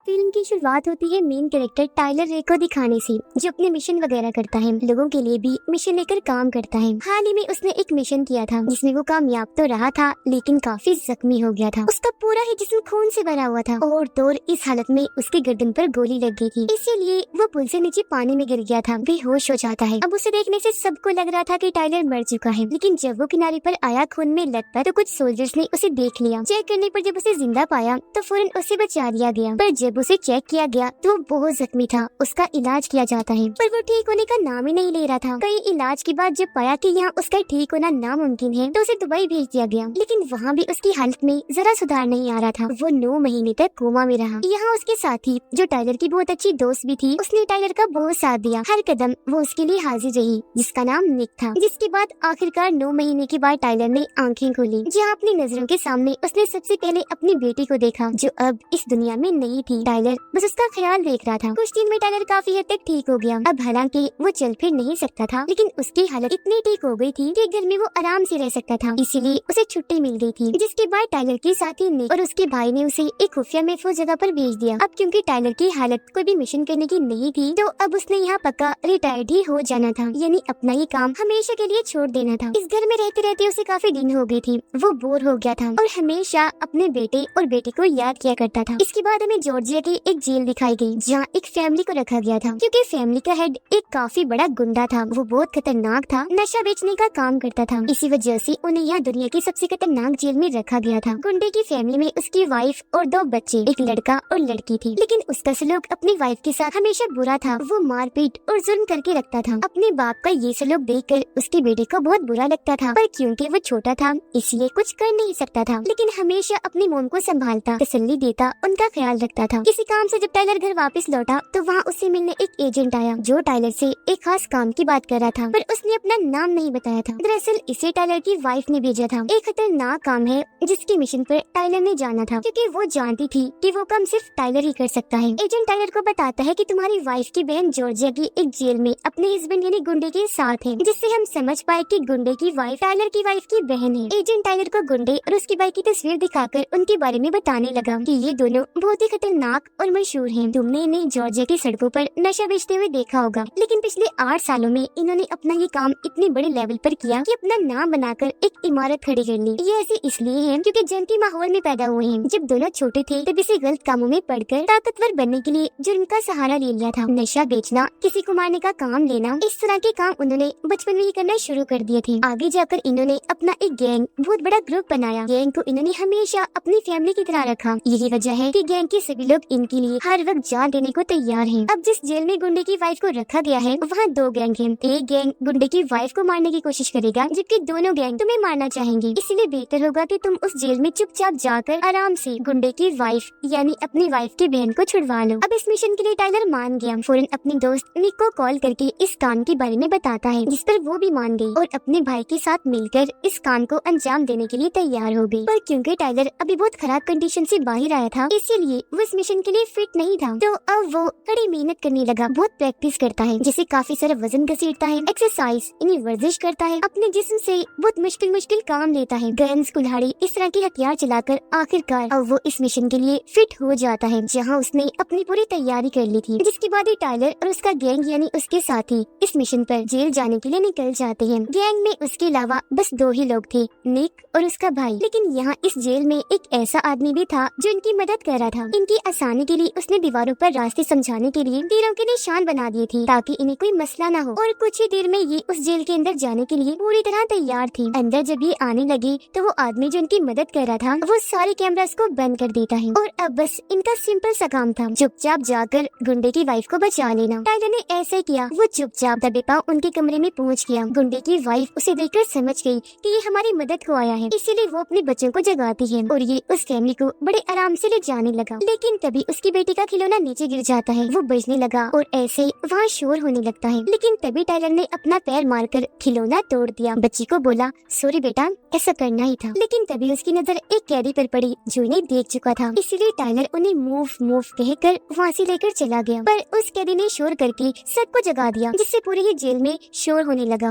Film की शुरुआत होती है मेन कैरेक्टर टाइलर रे को दिखाने से, जो अपने मिशन वगैरह करता है, लोगों के लिए भी मिशन लेकर काम करता है। हाल ही में उसने एक मिशन किया था जिसमें वो कामयाब तो रहा था लेकिन काफी जख्मी हो गया था। उसका पूरा ही जिस्म खून से भरा हुआ था और तोड़ इस हालत में उसकी गर्दन पर गोली लग गई थी, इसीलिए वो पुल से नीचे पानी में गिर गया था, बेहोश हो जाता है। अब उसे देखने से सबको लग रहा था कि टाइलर मर चुका है, लेकिन जब वो किनारे पर आया खून में लथपथ तो कुछ सोल्जर्स ने उसे देख लिया। चेक करने पर जब उसे जिंदा पाया तो फौरन उसे बचा लिया गया, पर जब उसे चेक किया गया तो वो बहुत जख्मी था। उसका इलाज किया जाता है पर वो ठीक होने का नाम ही नहीं ले रहा था। कई इलाज के बाद जब पाया कि यहाँ उसका ठीक होना नामुमकिन है तो उसे दुबई भेज दिया गया, लेकिन वहाँ भी उसकी हालत में जरा सुधार नहीं आ रहा था। वो 9 महीने तक कोमा में रहा। यहाँ उसके साथी जो टाइलर की बहुत अच्छी दोस्त भी थी, उसने टाइलर का बहुत साथ दिया। हर कदम वो उसके लिए हाजिर रही, जिसका नाम निक था। जिसके बाद आखिरकार 9 महीने के बाद टाइलर ने आंखें खोली, जहाँ अपनी नजरों के सामने उसने सबसे पहले अपनी बेटी को देखा, जो अब इस दुनिया में नहीं थी। टाइलर बस उसका ख्याल देख रहा था। कुछ दिन में टाइलर काफी हद तक ठीक हो गया। अब हालांकि वो चल फिर नहीं सकता था, लेकिन उसकी हालत इतनी ठीक हो गई थी कि घर में वो आराम से रह सकता था, इसीलिए उसे छुट्टी मिल गई थी। जिसके बाद टाइलर के साथी निक और उसके भाई ने उसे एक खुफिया महफूज जगह पर भेज दिया। अब क्योंकि टाइलर की हालत कोई भी मिशन करने की नहीं थी, तो अब उसने यहाँ पक्का रिटायर्ड ही हो जाना था, यानी अपना ये काम हमेशा के लिए छोड़ देना था। इस घर में रहते रहते उसे काफी दिन हो गई थी। वो बोर हो गया था और हमेशा अपने बेटे और बेटी को याद किया करता था। इसके बाद हमें जॉर्जिया की एक जेल दिखाई गई, जहाँ एक फैमिली को रखा गया था। क्योंकि फैमिली का हेड एक काफी बड़ा गुंडा था। वो बहुत खतरनाक था, नशा बेचने का काम करता था। इसी वजह से उन्हें यहाँ दुनिया की सबसे खतरनाक जेल में रखा गया था। गुंडे की फैमिली में उसकी वाइफ और 2 बच्चे, एक लड़का और लड़की थी, लेकिन उसका सलूक अपनी वाइफ के साथ हमेशा बुरा था। वो मारपीट और जुल्म करके रखता था। अपने बाप का ये सलूक देखकर उसकी बेटी को बहुत बुरा लगता था, पर क्योंकि वो छोटा था इसलिए कुछ कर नहीं सकता था, लेकिन हमेशा अपनी मोम को संभालता, तसल्ली देता, उनका ख्याल रखता था। किसी काम से जब टाइलर घर वापस लौटा तो वहाँ उससे मिलने एक एजेंट आया, जो टाइलर से एक खास काम की बात कर रहा था, पर उसने अपना नाम नहीं बताया था। दरअसल इसे टाइलर की वाइफ ने भेजा था। एक खतरनाक काम है जिसके मिशन पर टाइलर ने जाना था, क्योंकि वो जानती थी कि वो काम सिर्फ टाइलर ही कर सकता है। एजेंट टाइलर को बताता है कि तुम्हारी वाइफ की बहन जॉर्जिया की एक जेल में अपने हस्बैंड यानी गुंडे के साथ है, जिससे हम समझ पाए कि गुंडे की वाइफ टाइलर की वाइफ की बहन है। एजेंट टाइलर को गुंडे और उसकी बाइक की तस्वीर दिखाकर उनके बारे में बताने लगा कि ये दोनों बहुत ही खतरनाक और मशहूर हैं। तुमने इन्हें जॉर्जिया की सड़कों पर नशा बेचते हुए देखा होगा, लेकिन पिछले 8 सालों में इन्होंने अपना ये काम इतने बड़े लेवल पर किया कि अपना नाम बनाकर एक इमारत खड़ी कर ली। ये ऐसे इसलिए है क्योंकि जंगी माहौल में पैदा हुए हैं। जब दोनों छोटे थे तब इसे गलत कामों में पढ़कर ताकतवर बनने के लिए जुर्म का सहारा ले लिया था। नशा बेचना, किसी को मारने का काम लेना, इस तरह के काम उन्होंने बचपन में ही करना शुरू कर दिए थे। आगे जाकर इन्होंने अपना एक गैंग, बहुत बड़ा ग्रुप बनाया। गैंग को इन्होंने हमेशा अपनी फैमिली की तरह रखा। यही वजह है कि गैंग के सभी लोग इनके लिए हर वक्त जान देने को तैयार हैं। अब जिस जेल में गुंडे की वाइफ को रखा गया है वहाँ 2 गैंग हैं। एक गैंग गुंडे की वाइफ को मारने की कोशिश करेगा, जबकि दोनों गैंग तुम्हें मारना चाहेंगे। इसलिए बेहतर होगा कि तुम उस जेल में चुपचाप जाकर आराम से गुंडे की वाइफ यानी अपनी वाइफ की बहन को छुड़वा लो। अब इस मिशन के लिए टाइलर मान गया। फौरन अपनी दोस्त निक को कॉल करके इस काम के बारे में बताता है, जिस पर वो भी मान गई और अपने भाई के साथ मिलकर इस काम को अंजाम देने के लिए तैयार हो गई। पर क्योंकि टाइलर अभी बहुत खराब कंडीशन से बाहर आया था, इसीलिए वो इस मिशन के लिए फिट नहीं था। तो अब वो कड़ी मेहनत करने लगा, बहुत प्रैक्टिस करता है, जैसे काफी सारा वजन घसीटता है, एक्सरसाइज यानी वर्जिश करता है, अपने जिस्म से बहुत मुश्किल काम लेता है, गन्स, कुल्हाड़ी, इस तरह के हथियार चलाकर आखिरकार अब वो इस मिशन के लिए फिट हो जाता है, जहाँ उसने अपनी पूरी तैयारी कर ली थी। जिसके बाद ही टाइलर और उसका गैंग यानी उसके साथी इस मिशन पर जेल जाने के लिए निकल जाते हैं। गैंग में उसके अलावा बस 2 ही लोग थे, निक और उसका भाई। लेकिन यहाँ इस जेल में एक ऐसा आदमी भी था जो इनकी मदद कर रहा था। इनकी आसानी के लिए उसने दीवारों पर रास्ते समझाने के लिए तीरों के निशान बना दिए थे, ताकि इन्हें कोई मसला ना हो। और कुछ ही देर में ये उस जेल के अंदर जाने के लिए पूरी तरह तैयार थी। अंदर जब ये आने लगी तो वो आदमी जो इनकी मदद कर रहा था वो सारे कैमरास को बंद कर देता है और अब बस इनका सिंपल सा काम था चुपचाप जाकर गुंडे की वाइफ को बचा लेना। टाइलर ने ऐसे किया। वो चुपचाप दबे पांव उनके कमरे में पहुंच गया। गुंडे की वाइफ उसे देखकर समझ गई कि ये हमारी मदद को आया है, इसीलिए वो अपने बच्चों को जगाती है और ये उस फैमिली को बड़े आराम से ले जाने लगा। लेकिन तभी उसकी बेटी का खिलौना नीचे गिर जाता है। वो बजने लगा और ऐसे वहाँ शोर होने लगता है, लेकिन तभी टाइलर ने अपना पैर मारकर खिलौना तोड़ दिया। बच्ची को बोला, सॉरी बेटा, ऐसा करना ही था। लेकिन तभी उसकी नजर एक कैदी पर पड़ी जो इन्हें देख चुका था, इसलिए टाइलर उन्हें मूव मूव कहकर वहाँ से लेकर चला गया। पर उस कैदी ने शोर करके सबको जगा दिया, जिससे पूरी ही जेल में शोर होने लगा।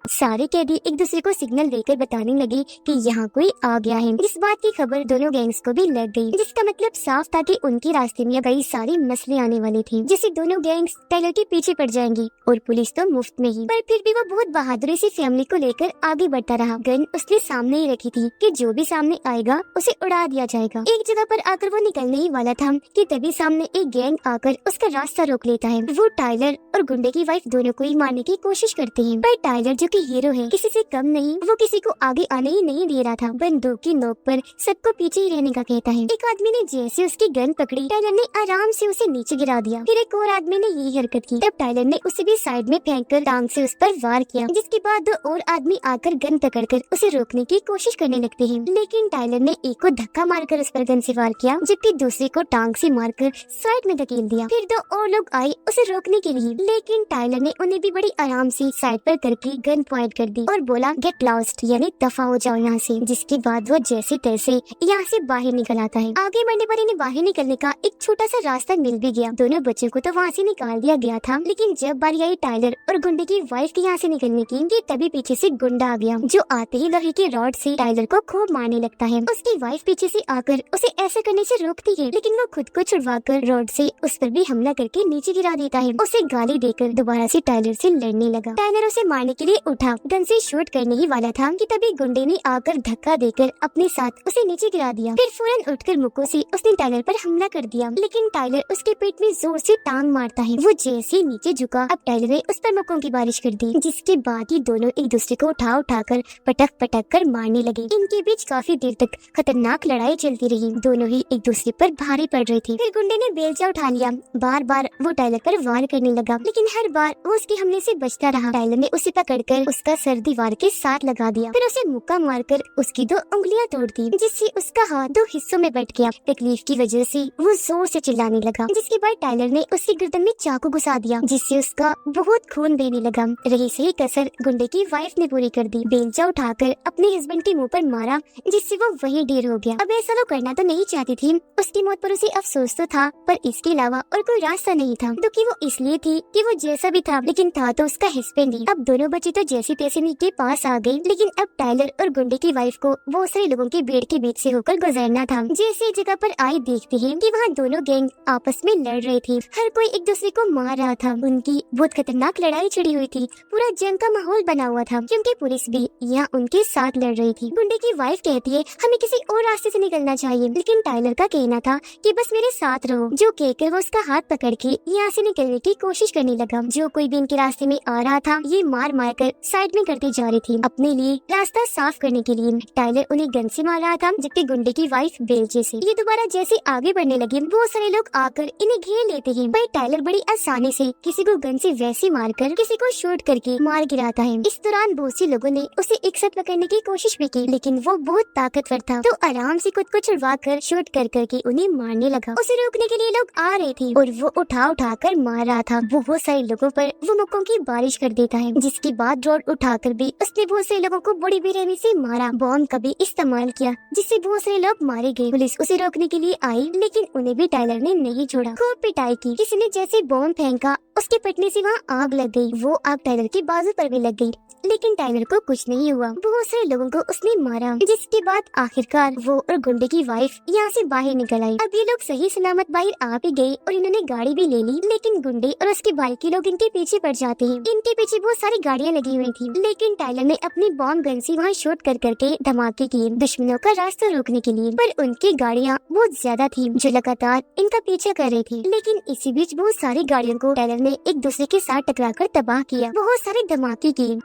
सारे कैदी एक दूसरे को सिग्नल देकर बताने लगे कि यहाँ कोई आ गया है। इस बात की खबर दोनों गैंग्स को भी लग गई, जिसका मतलब साफ था कि उनके रास्ते में कई सारे मसले आने वाले थे, जिससे दोनों गैंग्स टाइलर के पीछे पड़ जाएंगी और पुलिस तो मुफ्त में ही। पर फिर भी वो बहुत बहादुरी से फैमिली को लेकर आगे बढ़ता रहा। गन उसने सामने ही रखी थी कि जो भी सामने आएगा उसे उड़ा दिया जाएगा। एक जगह पर आकर वो निकलने ही वाला था कि तभी सामने एक गैंग आकर उसका रास्ता रोक लेता है। वो टाइलर और गुंडे की वाइफ दोनों को ही मारने की कोशिश करते हैं, पर टाइलर जो कि हीरो है, किसी से कम नहीं, वो किसी को आगे आने ही नहीं दे रहा था। बंदूक की नोक पर सबको पीछे ही रहने का कहता है। एक आदमी ने जैसे उसकी गन पकड़ी, टाइलर ने आराम से उसे नीचे गिरा दिया। फिर एक और आदमी ने यही हरकत की, तब टाइलर ने उसे भी साइड में फेंककर टांग से उस पर वार किया, जिसके बाद दो और आदमी आकर गन पकड़कर उसे रोकने की कोशिश करने लगते हैं। लेकिन टाइलर ने एक को धक्का मारकर उस पर गन से वार किया, जबकि दूसरे को टांग से मारकर साइड में धकेल दिया। फिर दो और लोग आए उसे रोकने के लिए, लेकिन टाइलर ने उन्हें भी बड़ी आराम से साइड पर करके गन पॉइंट कर दी और बोला गेट लॉस्ट, यानी दफा हो जाओ यहाँ से। जिसके बाद वो जैसे तैसे यहाँ से बाहर निकल आता है। आगे बढ़ने पर इन्हें बाहर निकलने का एक छोटा सा रास्ता मिल भी गया। दोनों बच्चों को तो वहाँ से निकाल दिया गया था, लेकिन जब बारी आई टाइलर और गुंडे की वाइफ के यहाँ से निकलने की, तभी पीछे से गुंडा आ गया, जो आते ही लोहे के रॉड से टाइलर को खूब मारने लगता है। उसकी वाइफ पीछे से आकर उसे ऐसा करने से रोकती है, लेकिन वो खुद को छुड़वाकर रॉड से उस पर भी हमला करके नीचे गिरा देता है। उसे गाली देकर दोबारा से टाइलर से लड़ने लगा। टाइलर उसे मारने के लिए उठा, गन से शूट करने ही वाला था कि तभी गुंडे ने आकर धक्का देकर अपने साथ उसे नीचे गिरा दिया। फिर फौरन उठकर मुक्कों से उसने टाइलर पर हमला कर दिया, लेकिन टाइलर उसके पेट में जोर से टांग मारता है। वो जैसे ही नीचे झुका, अब टाइलर ने उस पर मुक्कों की बारिश कर दी, जिसके बाद ही दोनों एक दूसरे को उठा उठाकर पटक पटक कर मारने लगे। इनके बीच काफी देर तक खतरनाक लड़ाई चलती रही। दोनों ही एक दूसरे पर भारी पड़ रहे थे। फिर गुंडे ने बेलचा उठा लिया, बार बार वो टाइलर पर वार करने लगा, लेकिन हर बार वो उसके हमले से बचता रहा। टाइलर ने उसे पकड़कर उसका सर दीवार के साथ लगा दिया, फिर उसे मुक्का मारकर उसकी 2 उंगलियां तोड़ दी, जिससे उसका हाथ 2 हिस्सों में बट गया। तकलीफ की वजह से वो जोर से चिल्लाने लगा, जिसके बाद टाइलर ने उसकी गर्दन में चाकू घुसा दिया, जिससे उसका बहुत खून बहने लगा। रही सही कसर गुंडे की वाइफ ने पूरी कर दी। बेलचा उठाकर अपने हस्बैंड के मुंह पर मारा, जिससे वो वहीं ढेर हो गया। अब ऐसा वो करना तो नहीं चाहती थी, उसकी मौत पर उसे अफसोस तो था, पर इसके अलावा और कोई रास्ता नहीं था। दुखी वो इसलिए थी कि वो जैसा भी था, लेकिन था तो उसका हस्बैंड ही। अब दोनों बच्चे तो जैसे तैसे नीचे पास आ गए, लेकिन अब टाइलर और गुंडे की वाइफ को बहुत सारे लोगों के भीड़ के बीच से होकर गुजरना था। जैसे जगह पर आए देखते हैं कि वहाँ दोनों गैंग आपस में लड़ रहे थे। हर कोई एक दूसरे को मार रहा था। उनकी बहुत खतरनाक लड़ाई छिड़ी हुई थी। पूरा जंग का माहौल बना हुआ था, क्योंकि पुलिस भी यहाँ उनके साथ लड़ रही थी। गुंडे की वाइफ कहती है हमें किसी और रास्ते से निकलना चाहिए, लेकिन टाइलर का कहना था कि बस मेरे साथ रहो। जो कहकर वो उसका हाथ पकड़ के यहाँ से निकलने की कोशिश करने लगा। जो कोई भी इनके रास्ते में आ रहा था, ये मार मार कर साइड में करते जा रही थी अपने लिए रास्ता साफ करने के लिए। टाइलर उन्हें गन से मार रहा था, जबकि गुंडे की वाइफ बेलचे से। ये दोबारा जैसे आगे बढ़ने लगे, बहुत सारे लोग आकर इन्हें घेर लेते हैं, पर टाइलर बड़ी आसानी से किसी को गन से वैसे मारकर किसी को शूट करके मार गिराता है। इस दौरान बहुत सी लोगों ने उसे एक साथ पकड़ने की कोशिश भी की, लेकिन वो बहुत ताकतवर था, तो आराम से खुद को छुड़वा कर शूट कर करके उन्हें मारने लगा। उसे रोकने के लिए लोग आ रहे थे और वो उठा उठा कर मार रहा था। वो बहुत सारे लोगों पर वो मुक्कों की बारिश कर देता है, जिसके बाद रॉड उठाकर भी उसने बहुत सारे लोगों को बड़ी बेरहमी से मारा। बॉम्ब का भी इस्तेमाल किया, जिससे बहुत सारे लोग मारे गए। पुलिस उसे रोकने के लिए आई, लेकिन उन्हें भी टाइलर ने नहीं छोड़ा। खूब पिटाई की। किसी ने जैसे बॉम्ब फेंका, उसके फटने से वहाँ आग लग गई। वो आग टाइलर के बाजू पर भी लग गई, लेकिन टाइलर को कुछ नहीं हुआ। बहुत सारे लोगों को उसने मारा, जिसके बाद आखिरकार वो और गुंडे की वाइफ यहाँ से बाहर निकल आई। अब ये लोग सही सलामत बाहर आ भी गए और इन्होंने गाड़ी भी ले ली, लेकिन गुंडे और उसके भाई के लोग इनके पीछे पड़ जाते हैं। इनके पीछे बहुत सारी गाड़ियाँ लगी हुई थी, लेकिन टाइलर ने अपनी बॉम्ब गन से वहाँ शूट कर करके धमाके किए दुश्मनों का रास्ता रोकने के लिए। पर उनकी गाड़ियाँ बहुत ज्यादा थी, जो लगातार इनका पीछा कर रही थी। लेकिन इसी बीच बहुत सारी गाड़ियों को टाइलर ने एक दूसरे के साथ टकराकर तबाह किया। बहुत सारे धमाके किए।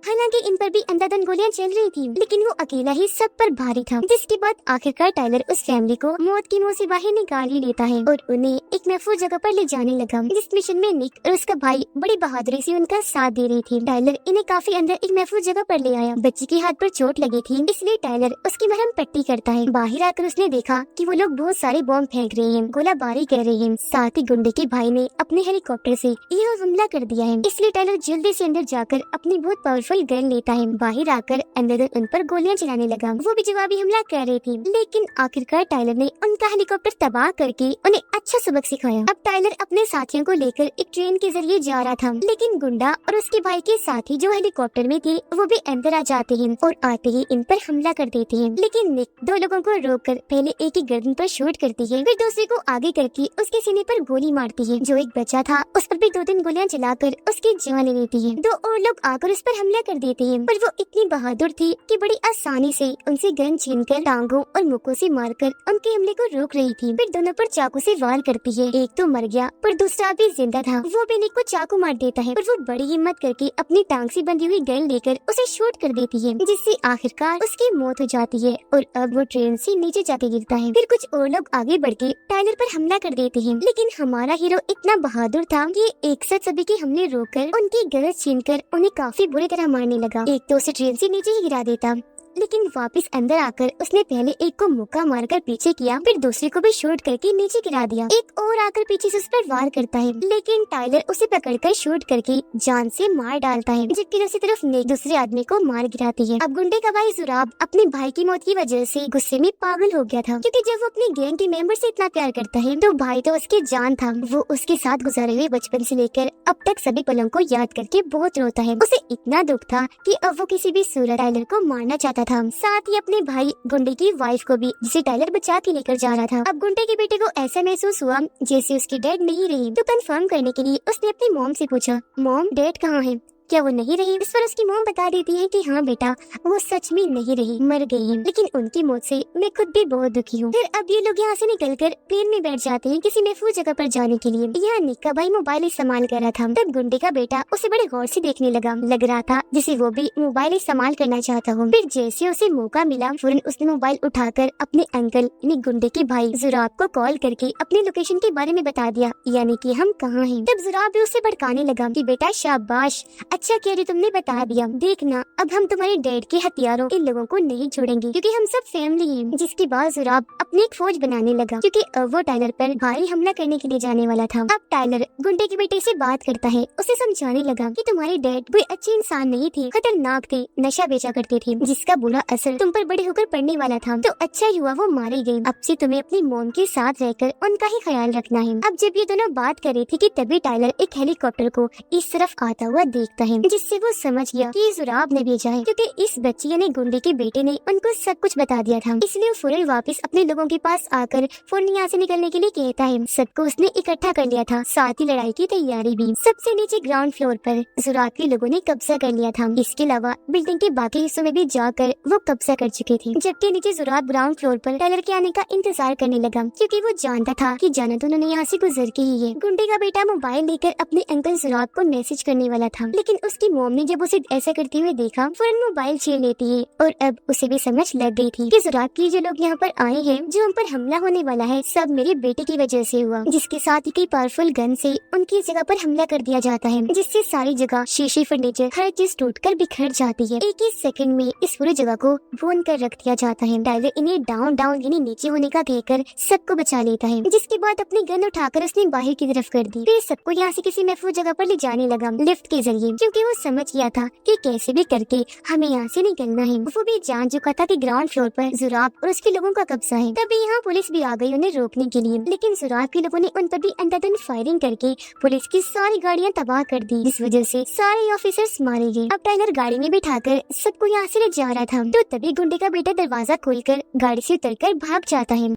हालांकि इन पर भी अंधाधुंध गोलियां चल रही थी, लेकिन वो अकेला ही सब पर भारी था। जिसके बाद आखिरकार टाइलर उस फैमिली को मौत की मुंह से बाहर निकाल ही लेता है और उन्हें एक महफूज जगह पर ले जाने लगा। जिस मिशन में निक और उसका भाई बड़ी बहादुरी से उनका साथ दे रही थी। टाइलर इन्हें काफी अंदर एक महफूज जगह पर ले आया। बच्चे के हाथ पर चोट लगी थी, इसलिए टाइलर उसकी मरहम पट्टी करता है। बाहर आकर उसने देखा कि वो लोग बहुत सारे बॉम्ब फेंक रहे हैं, गोलाबारी कर रहे हैं। साथ ही गुंडे के भाई ने अपने हेलीकॉप्टर से यह हमला कर दिया है, इसलिए टाइलर जल्दी से अंदर जाकर अपनी बहुत पावरफुल पावरफुल गन लेता है। बाहर आकर एंडरसन उन पर गोलियां चलाने लगा। वो भी जवाबी हमला कर रही थी, लेकिन आखिरकार टाइलर ने उनका हेलीकॉप्टर तबाह करके उन्हें अच्छा सबक सिखाया। अब टाइलर अपने साथियों को लेकर एक ट्रेन के जरिए जा रहा था, लेकिन गुंडा और उसके भाई के साथी जो हेलीकॉप्टर में थे वो भी अंदर आ जाते हैं और आते ही इन पर हमला कर देते हैं। लेकिन निक दो लोगों को रोककर पहले एक की गर्दन पर शूट करती है, फिर दूसरे को आगे करके उसके सीने पर गोली मारती है। जो एक बच्चा था उस पर भी 2-3 गोलियां चलाकर उसकी जान ले लेती है। 2 और लोग आकर उस पर हमला कर देते हैं, पर वो इतनी बहादुर थी कि बड़ी आसानी से उनसे गन छीनकर टांगों और मुक्कों से मारकर उनके हमले को रोक रही थी। फिर दोनों पर चाकू से वार करती है। एक तो मर गया पर दूसरा भी जिंदा था। वो भी निक को चाकू मार देता है, पर वो बड़ी हिम्मत करके अपनी टांग से बंधी हुई गन लेकर उसे शूट कर देती है, जिससे आखिरकार उसकी मौत हो जाती है और अब वो ट्रेन से नीचे जाके गिरता है। फिर कुछ और लोग आगे बढ़ के टाइलर पर हमला कर देते हैं, लेकिन हमारा हीरो इतना बहादुर था कि एक साथ सभी के हमले रोककर उनकी गन छीनकर उन्हें काफी बुरी तरह मारने लगा। एक तो उसे ट्रेन से नीचे ही गिरा देता, लेकिन वापस अंदर आकर उसने पहले एक को मुक्का मारकर पीछे किया, फिर दूसरे को भी शूट करके नीचे गिरा दिया। एक और आकर पीछे से उस पर वार करता है, लेकिन टाइलर उसे पकड़कर शूट करके जान से मार डालता है, जबकि दूसरी तरफ निक दूसरे आदमी को मार गिराती है। अब गुंडे का भाई जुराब अपने भाई की मौत की वजह से गुस्से में पागल हो गया था, क्योंकि जब वो अपनी गैंग के मेंबर से इतना प्यार करता है तो भाई तो उसकी जान था। वो उसके साथ गुजारे हुए बचपन से लेकर अब तक सभी पलों को याद करके बहुत रोता है। उसे इतना दुख था कि अब वो किसी भी सूरत टाइलर को मारना चाहता था, साथ ही अपने भाई गुंडे की वाइफ को भी, जिसे टाइलर बचा के लेकर जा रहा था। अब गुंडे के बेटे को ऐसा महसूस हुआ जैसे उसकी डैड नहीं रही, तो कंफर्म करने के लिए उसने अपनी मॉम से पूछा, मॉम डैड कहाँ है, क्या वो नहीं रही? इस पर उसकी मॉम बता देती है कि हाँ बेटा, वो सच में नहीं रही, मर गई है, लेकिन उनकी मौत से मैं खुद भी बहुत दुखी हूँ। फिर अब ये लोग यहाँ से निकलकर प्लेन में बैठ जाते हैं किसी महफूज जगह पर जाने के लिए। यहाँ निक का भाई मोबाइल इस्तेमाल कर रहा था, तब गुंडे का बेटा उसे बड़े गौर से देखने लगा। लग रहा था जैसे वो भी मोबाइल इस्तेमाल करना चाहता हो। फिर जैसे उसे मौका मिला फौरन उसने मोबाइल उठाकर अपने अंकल यानी गुंडे के भाई जुराब को कॉल करके अपने लोकेशन के बारे में बता दिया, यानी कि हम कहाँ हैं। तब जुराब भी उसे भड़काने लगा कि बेटा शाबाश, अच्छा किया जो तुमने बता दिया, देखना अब हम तुम्हारे डैड के हथियारों इन लोगों को नहीं छोड़ेंगे, क्योंकि हम सब फैमिली हैं। जिसके बाद जुराब अपनी एक फौज बनाने लगा, क्योंकि अब वो टाइलर पर भारी हमला करने के लिए जाने वाला था। अब टाइलर गुंडे के बेटे से बात करता है, उसे समझाने लगा कि तुम्हारे डैड कोई अच्छे इंसान नहीं थे, खतरनाक थे, नशा बेचा करते थे, जिसका बुरा असर तुम पर बड़े होकर पड़ने वाला था। तो अच्छा ही हुआ वो मारे गए। अब से तुम्हें अपनी मॉम के साथ रहकर उनका ही ख्याल रखना है। अब जब ये दोनों बात कर रही थी कि तभी टाइलर एक हेलीकॉप्टर को इस तरफ आता हुआ देखता है, जिससे वो समझ गया कि जुराब ने भेजा है, क्योंकि इस बच्चे यानी गुंडे के बेटे ने उनको सब कुछ बता दिया था। इसलिए वो फौरन वापस अपने लोगों के पास आकर फौरन यहाँ से निकलने के लिए कहता है। सबको उसने इकट्ठा कर लिया था, साथ ही लड़ाई की तैयारी भी। सबसे नीचे ग्राउंड फ्लोर पर जुराब के लोगों ने कब्जा कर लिया था। इसके अलावा बिल्डिंग के बाकी हिस्सों में भी जाकर वो कब्जा कर चुके थे, जबकि नीचे जुराब ग्राउंड फ्लोर पर टाइलर के आने का इंतजार करने लगा, क्योंकि वो जानता था कि जाना तो उन्होंने यहाँ से गुजर के ही है। गुंडे का बेटा मोबाइल लेकर अपने अंकल जुराब को मैसेज करने वाला था, लेकिन उसकी मॉम ने जब उसे ऐसा करते हुए देखा फौरन मोबाइल छीन लेती है, और अब उसे भी समझ लग गई थी कि जुराब के जो लोग यहाँ पर आए हैं, जो उन पर हमला होने वाला है, सब मेरे बेटे की वजह से हुआ, जिसके साथ ही कई पावरफुल गन से उनकी जगह पर हमला कर दिया जाता है, जिससे सारी जगह शीशे, फर्नीचर, हर चीज टूटकर बिखर जाती है। एक ही सेकंड में इस पूरी जगह को भून कर रख दिया जाता है। टाइलर इन्हें डाउन डाउन यानी नीचे होने का कहकर सबको बचा लेता है, जिसके बाद अपनी गन उठाकर उसने बाहर की तरफ कर दी। फिर सबको यहाँ से किसी महफूज जगह पर ले जाने लगा लिफ्ट के जरिए, क्योंकि वो समझ गया था कि कैसे भी करके हमें यहाँ से निकलना है। वो भी जान चुका था कि ग्राउंड फ्लोर पर जुराब और उसके लोगों का कब्जा है। तभी यहाँ पुलिस भी आ गई उन्हें रोकने के लिए, लेकिन जुराब के लोगों ने उन पर भी अंधाधुंध फायरिंग करके पुलिस की सारी गाड़ियाँ तबाह कर दी, जिस वजह से सारे ऑफिसर्स मारे गए। अब टाइलर गाड़ी में बिठाकर सबको यहाँ से ले जा रहा था, तो तभी गुंडे का बेटा दरवाजा खोलकर गाड़ी से उतरकर भाग जाता है।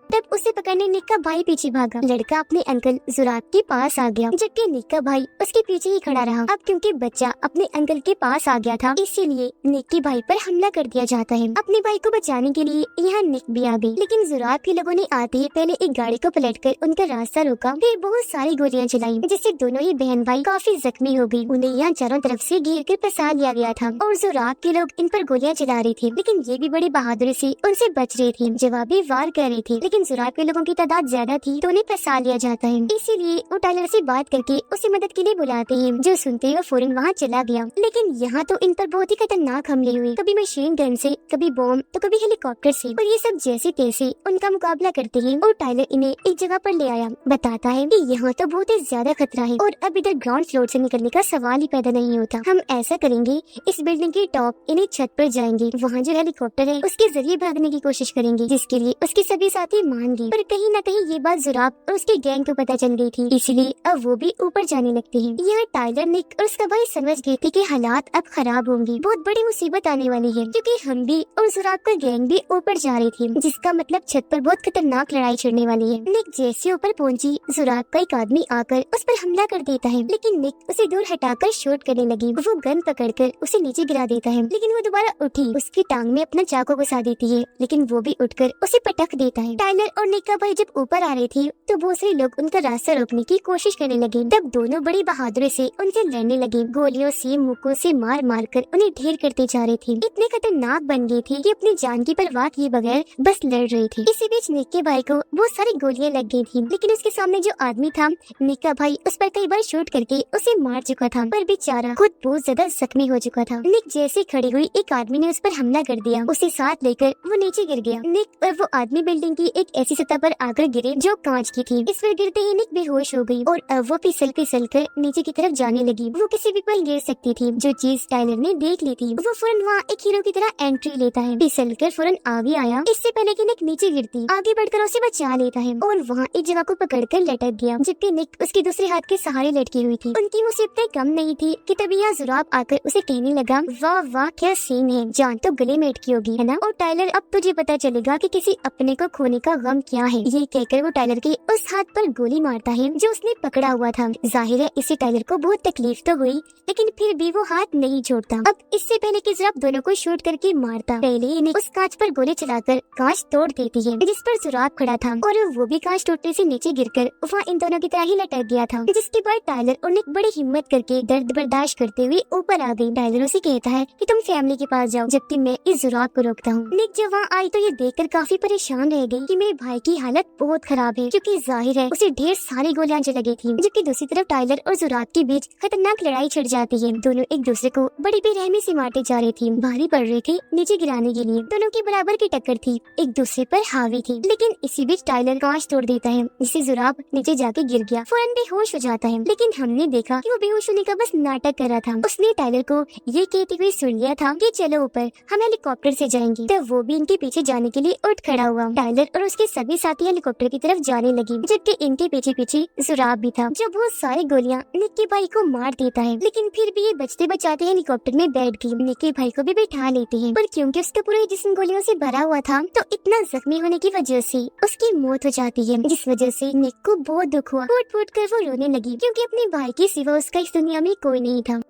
तब उसे पकड़ने निक का भाई पीछे भागा। लड़का अपने अंकल जुराब के पास आ गया, जबकि निक का भाई उसके पीछे ही खड़ा रहा। अब क्योंकि बच्चा अपने अंकल के पास आ गया था, इसीलिए निक के भाई पर हमला कर दिया जाता है। अपने भाई को बचाने के लिए यहाँ निक भी आ गई, लेकिन जुराब के लोगों ने आते ही पहले एक गाड़ी को पलटकर उनका रास्ता रोका, फिर बहुत सारी गोलियां चलाई, जिससे दोनों ही बहन भाई काफी जख्मी हो गई। उन्हें यहाँ चारों तरफ से घेर कर फंसा लिया गया था, और जुराब के लोग इन पर गोलियां चला रहे थे, लेकिन ये भी बड़ी बहादुरी से उनसे बच रहे थे, जवाबी वार कर रहे थे। लेकिन लेकिन जुराब के लोगों की तादाद ज्यादा थी तो उन्हें फंसा लिया जाता है। इसीलिए वो टाइलर से बात करके उसे मदद के लिए बुलाते हैं, जो सुनते ही वो फौरन वहाँ चला गया। लेकिन यहाँ तो इन पर बहुत ही खतरनाक हमले हुए, कभी मशीन गन से, कभी बॉम्ब तो कभी हेलीकॉप्टर से, और ये सब जैसे तैसे उनका मुकाबला करते हैं। और टाइलर इन्हें एक जगह पर ले आया, बताता है कि यहाँ तो बहुत ही ज्यादा खतरा है और अब इधर ग्राउंड फ्लोर से निकलने का सवाल ही पैदा नहीं होता। हम ऐसा करेंगे, इस बिल्डिंग की टॉप इन्हें छत पर जाएंगे, वहाँ जो हेलीकॉप्टर है उसके जरिए भागने की कोशिश करेंगे, जिसके लिए उसके सभी साथी मान गए। पर कहीं न कहीं ये बात जुराब और उसके गैंग को पता चल गई थी, इसलिए अब वो भी ऊपर जाने लगते हैं। यहाँ टाइलर, निक और उसका भाई समझ गए थे कि हालात अब खराब होंगे, बहुत बड़ी मुसीबत आने वाली है, क्योंकि हम भी और जुराब का गैंग भी ऊपर जा रहे थे, जिसका मतलब छत पर बहुत खतरनाक लड़ाई छिड़ने वाली है। निक जैसे ऊपर पहुंची, जुराब का एक आदमी आकर उस पर हमला कर देता है, लेकिन निक उसे दूर हटाकर शूट करने लगी। वो गन पकड़कर उसे नीचे गिरा देता है, लेकिन वो दोबारा उठी, उसकी टांग में अपना चाकू घुसा देती है, लेकिन वो भी उठकर उसे पटक देता है। टाइलर और निक का भाई जब ऊपर आ रहे थे तो बहुत से लोग उनका रास्ता रोकने की कोशिश करने लगे। तब दोनों बड़ी बहादुरी से उनसे लड़ने लगे, गोलियों से, मुक्कों से मार मार कर उन्हें ढेर करते जा रहे थे। इतने खतरनाक बन गए थे कि अपनी जान की परवाह किए बगैर बस लड़ रहे थे। इसी बीच निक के भाई को बहुत सारी गोलियां लग गई थी, लेकिन उसके सामने जो आदमी था, निक का भाई, उस पर कई बार शूट करके उसे मार चुका था, पर बेचारा खुद बहुत ज्यादा जख्मी हो चुका था। निक जैसे खड़ी हुई, एक आदमी ने उस पर हमला कर दिया, उसे साथ लेकर वो नीचे गिर गया। निक और वो आदमी बिल्डिंग की एक ऐसी सतह पर आकर गिरे जो कांच की थी। इस पर गिरते ही निक बेहोश हो गई और अब वो फिसल फिसल कर नीचे की तरफ जाने लगी। वो किसी भी पल गिर सकती थी, जो चीज टाइलर ने देख ली थी। वो फौरन वहाँ एक हीरो की तरह एंट्री लेता है, फिसल कर फौरन आगे आया, इससे पहले कि निक नीचे गिरती, आगे बढ़कर उसे बचा लेता है और वहाँ एक जगह को पकड़कर लटक गया, जबकि निक उसके दूसरे हाथ के सहारे लटकी हुई थी। उनकी मुसीबतें कम नहीं थी कि तभी यहाँ जुराब आकर उसे कहने लगा, वाह वाह क्या सीन है, जान तो गले में अटकी होगी, है ना? और टाइलर, अब तुझे पता चलेगा कि किसी अपने को खोने का गम क्या है। ये कहकर वो टाइलर के उस हाथ पर गोली मारता है जो उसने पकड़ा हुआ था। जाहिर है इससे टाइलर को बहुत तकलीफ तो हुई, लेकिन फिर भी वो हाथ नहीं छोड़ता। अब इससे पहले कि जुराब दोनों को शूट करके मारता, पहले इन्हें उस कांच पर गोली चलाकर कांच तोड़ देती है, जिस पर जुराब खड़ा था, और वो भी कांच टूटने से नीचे गिरकर वहाँ इन दोनों की तरह ही लटक गया था। जिसके बाद टाइलर और निक बड़ी हिम्मत करके दर्द बर्दाश्त करते हुए ऊपर आ गई। टाइलर उसे कहता है कि तुम फैमिली के पास जाओ, जबकि मैं इस जुराब को रोकता हूँ। निक जब वहाँ आई तो ये देखकर काफी परेशान रह गई कि मेरे भाई की हालत बहुत खराब है, क्योंकि जाहिर है उसे ढेर सारी गोलियां लगी थी। जबकि दूसरी तरफ टाइलर और जुराब के बीच खतरनाक लड़ाई छिड़ जाती है। दोनों एक दूसरे को बड़ी बेरहमी से मारते जा रहे थे, भारी पड़ रहे थे नीचे गिराने के लिए। दोनों की बराबर की टक्कर थी, एक दूसरे पर हावी थी। लेकिन इसी बीच टाइलर कांच तोड़ देता है, जिससे जुराब नीचे जाके गिर गया, फौरन बेहोश हो जाता है। लेकिन हमने देखा कि वो बेहोश होने का बस नाटक कर रहा था। उसने टाइलर को ये कहते हुए सुन लिया था कि चलो ऊपर, हम हेलीकॉप्टर से जाएंगे। तब वो भी इनके पीछे जाने के लिए उठ खड़ा हुआ। टाइलर और उसके सभी साथी हेलीकॉप्टर की तरफ जाने लगी, जबकि इनके पीछे पीछे जुराब भी था, जो बहुत सारी गोलियां निक के भाई को मार देता है। लेकिन फिर भी ये बचते बचाते हेलीकॉप्टर में बैठ गई। निक के भाई को भी बैठा लेते हैं, पर क्योंकि उसका पूरा जिस्म गोलियों से भरा हुआ था, तो इतना जख्मी होने की वजह से उसकी मौत हो जाती है, जिस वजह से निक को बहुत दुख हुआ। फूट फूट कर वो रोने लगी, क्योंकि अपने भाई के सिवा उसका इस दुनिया में कोई नहीं था।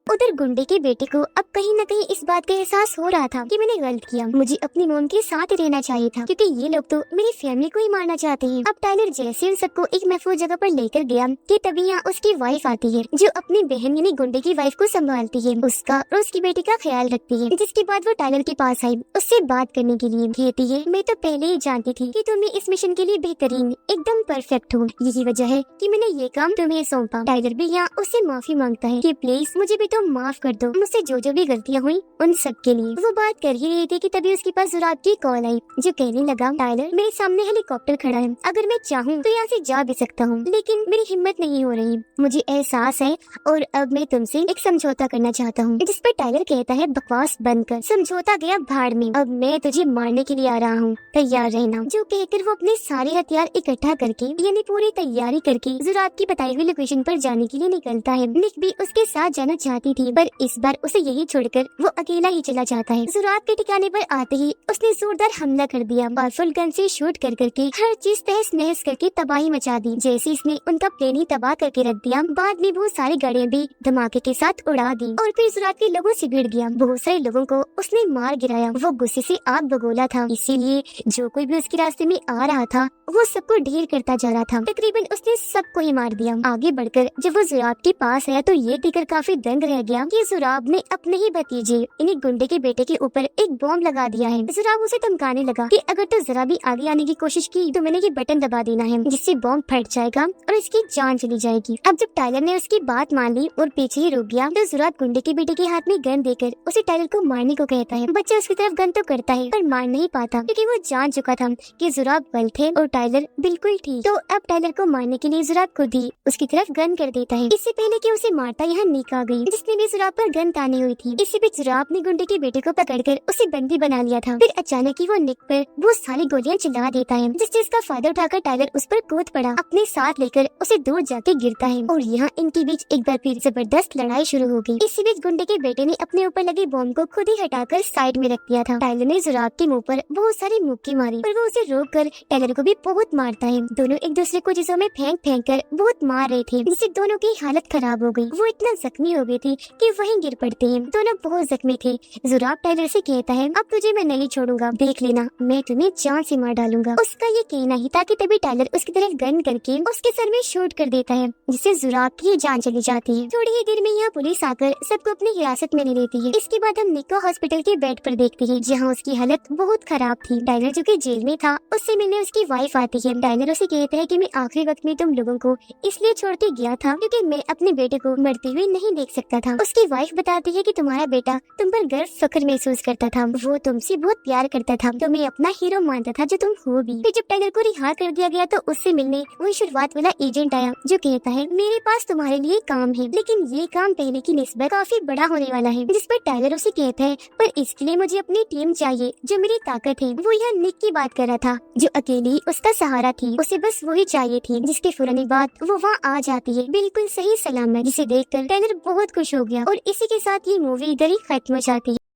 उधर गुंडे के बेटे को अब कहीं न कहीं इस बात का एहसास हो रहा था कि मैंने गलत किया, मुझे अपनी मॉम के साथ रहना चाहिए था, क्योंकि ये लोग तो मेरी फैमिली को ही मारना चाहते हैं। अब टाइलर जैसे उन सबको एक महफूज जगह पर लेकर गया कि तभी यहाँ उसकी वाइफ आती है, जो अपनी बहन यानी गुंडे की वाइफ को संभालती है, उसका और उसकी बेटी का ख्याल रखती है। जिसके बाद वो टाइलर के पास आई, उससे बात करने के लिए। कहती है, मैं तो पहले ही जानती थी कि तुम्हें इस मिशन के लिए बेहतरीन, एकदम परफेक्ट हो, यही वजह है कि मैंने ये काम तुम्हें सौंपा। टाइलर भी यहाँ उससे माफी मांगता है कि प्लीज मुझे भी तो माफ कर दो, मुझसे जो भी गलतियाँ हुई उन सब के लिए। वो बात कर ही रही थी कि तभी उसके पास जुराब की कॉल आई, जो कहने लगा, टाइलर मेरे सामने हेलीकॉप्टर खड़ा है, अगर मैं चाहूँ तो यहाँ से जा भी सकता हूँ, लेकिन मेरी हिम्मत नहीं हो रही, मुझे एहसास है, और अब मैं तुमसे एक समझौता करना चाहता हूँ। जिस पर टाइलर कहता है, बकवास बंद कर, समझौता गया भाड़ में, अब मैं तुझे मारने के लिए आ रहा हूँ, तैयार रहना। जो कहकर वो अपने सारे हथियार इकट्ठा करके यानी पूरी तैयारी करके जुराब की बताई हुई लोकेशन पर जाने के लिए निकलता है। निक भी उसके साथ जाना चाहती थी, पर इस बार उसे यही छोड़कर वो अकेला ही चला जाता है। जुराब के ठिकाने पर आते ही उसने जोरदार हमला कर दिया, पावरफुल गन से शूट कर करके हर चीज तहस नहस करके तबाही मचा दी। जैसे इसने उनका प्लेन ही तबाह करके रख दिया, बाद में बहुत सारी गाड़ियां भी धमाके के साथ उड़ा दी, और फिर जुराब के लोगों से भिड़ गया। बहुत सारे लोगों को उसने मार गिराया। वो गुस्से से आग बगोला था, इसीलिए जो कोई भी उसके रास्ते में आ रहा था वो सबको ढेर करता जा रहा था। तकरीबन उसने सबको ही मार दिया। आगे बढ़कर जब वो जुराब के पास आया तो ये देखकर काफी दंग रह गया कि जुराब ने अपने ही भतीजे यानी गुंडे के बेटे के ऊपर एक बॉम्ब लगा दिया है। जुराब उसे धमकाने लगा कि अगर तो जरा भी आगे आने की कोशिश की तो मैंने ये बटन दबा देना है, जिससे बॉम्ब फट जाएगा और इसकी जान चली जाएगी। अब जब टाइलर ने उसकी बात मान ली और पीछे ही रुक गया तो जुराब गुंडे के बेटे के हाथ में गन देकर उसे टाइलर को मारने को कहता है। बच्चा उसकी तरफ गन तो करता है पर मार नहीं पाता, क्योंकि वो जान चुका था कि जुराब गलत है और टाइलर बिल्कुल ठीक। तो अब टाइलर को मारने के लिए जुराब खुद ही उसकी तरफ गन कर देता है। इससे पहले कि उसे मारता यहाँ निक आ गई, जिसने भी जुराब पर गन तानी हुई थी। इसी बीच जुराब ने गुंडे के बेटे को पकड़कर उसे बंदी बना लिया था। फिर अचानक ही वो निक पर वो सारी गोलियां चला देता है, जिस चीज का फायदा उठाकर टाइलर उस पर कूद पड़ा, अपने साथ लेकर उसे दूर जाके गिरता है और यहाँ इनके बीच एक बार फिर जबरदस्त लड़ाई शुरू हो गई। इसी बीच गुंडे के बेटे ने अपने ऊपर लगे बॉम्ब को खुद ही हटाकर साइड में रख दिया था। टाइलर ने जुराब के मुंह पर बहुत सारी मुक्की मारी पर वो उसे रोक कर टाइलर को भी बहुत मारता है। दोनों एक दूसरे को चीजों में फेंक फेंक कर बहुत मार रहे थे, जिससे दोनों की हालत खराब हो गई। वो इतना जख्मी हो गई थी कि वहीं गिर पड़ते हैं। दोनों बहुत जख्मी थे। जुराब टाइलर से कहता है अब तुझे मैं नहीं छोड़ूंगा, देख लेना मैं तुम्हें जान से मार डालूंगा। उसका ये कहना ही था कि तभी टाइलर उसकी तरफ गन करके उसके सर में शूट कर देता है, जिससे जुराब की जान चली जाती है। थोड़ी ही देर में यहाँ पुलिस आकर सबको अपनी हिरासत में ले लेती है। इसके बाद हम निक को हॉस्पिटल के बेड पर देखते हैं, जहाँ उसकी हालत बहुत खराब थी। टाइलर जो कि जेल में था उससे मिलने उसकी वाइफ आती है। टाइलर उसे कहता है कि मैं आखिरी वक्त में तुम लोगों को इसलिए छोड़ के गया था क्योंकि मैं अपने बेटे को मरते हुए नहीं देख सकता था। उसकी वाइफ बताती है कि तुम्हारा बेटा तुम पर गर्व फख्र महसूस करता था, वो तुमसे बहुत प्यार करता था, तुम्हें अपना हीरो मानता था जो तुम हो भी। फिर जब टाइलर को रिहा कर दिया गया तो उससे मिलने वही शुरुआत वाला एजेंट आया, जो कहता है मेरे पास तुम्हारे लिए काम है, लेकिन ये काम पहले की निस्बत काफी बड़ा होने वाला है। जिस पर टाइलर उसे कहता है पर इसके लिए मुझे अपनी टीम चाहिए जो मेरी ताकत है। वो यहाँ निक की बात कर रहा था जो अकेली उसका सहारा थी, उसे बस वही चाहिए थी। जिसके फौरन बाद वो वहाँ आ जाती है बिल्कुल सही सलामत, जिसे देखकर टाइलर बहुत खुश हो गया और इसी के साथ ये मूवी इधर ही खत्म हो जाती है।